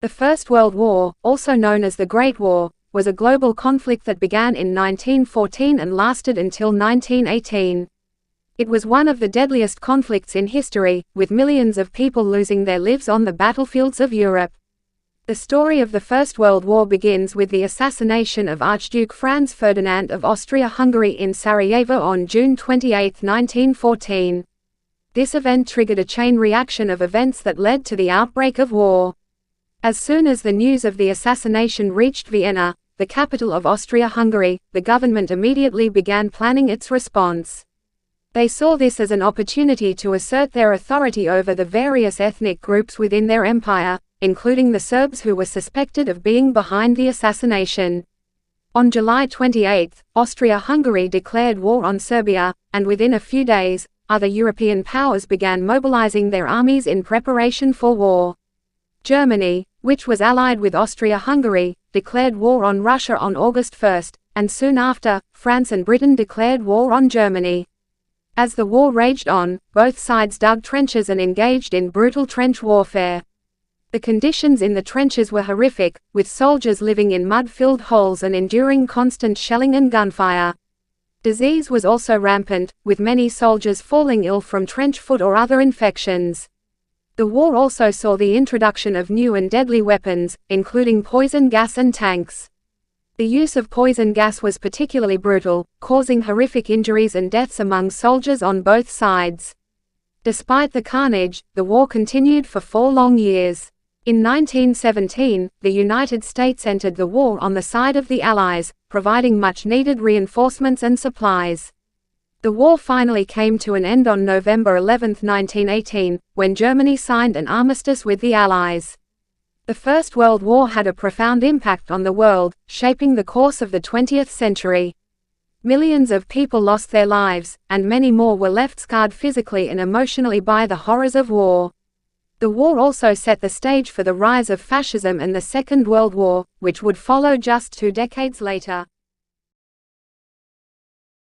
The First World War, also known as the Great War, was a global conflict that began in 1914 and lasted until 1918. It was one of the deadliest conflicts in history, with millions of people losing their lives on the battlefields of Europe. The story of the First World War begins with the assassination of Archduke Franz Ferdinand of Austria-Hungary in Sarajevo on June 28, 1914. This event triggered a chain reaction of events that led to the outbreak of war. As soon as the news of the assassination reached Vienna, the capital of Austria-Hungary, the government immediately began planning its response. They saw this as an opportunity to assert their authority over the various ethnic groups within their empire, including the Serbs who were suspected of being behind the assassination. On July 28, Austria-Hungary declared war on Serbia, and within a few days, other European powers began mobilizing their armies in preparation for war. Germany, which was allied with Austria-Hungary, declared war on Russia on August 1, and soon after, France and Britain declared war on Germany. As the war raged on, both sides dug trenches and engaged in brutal trench warfare. The conditions in the trenches were horrific, with soldiers living in mud-filled holes and enduring constant shelling and gunfire. Disease was also rampant, with many soldiers falling ill from trench foot or other infections. The war also saw the introduction of new and deadly weapons, including poison gas and tanks. The use of poison gas was particularly brutal, causing horrific injuries and deaths among soldiers on both sides. Despite the carnage, the war continued for 4 long years. In 1917, the United States entered the war on the side of the Allies, providing much-needed reinforcements and supplies. The war finally came to an end on November 11, 1918, when Germany signed an armistice with the Allies. The First World War had a profound impact on the world, shaping the course of the 20th century. Millions of people lost their lives, and many more were left scarred physically and emotionally by the horrors of war. The war also set the stage for the rise of fascism and the Second World War, which would follow just 2 decades later.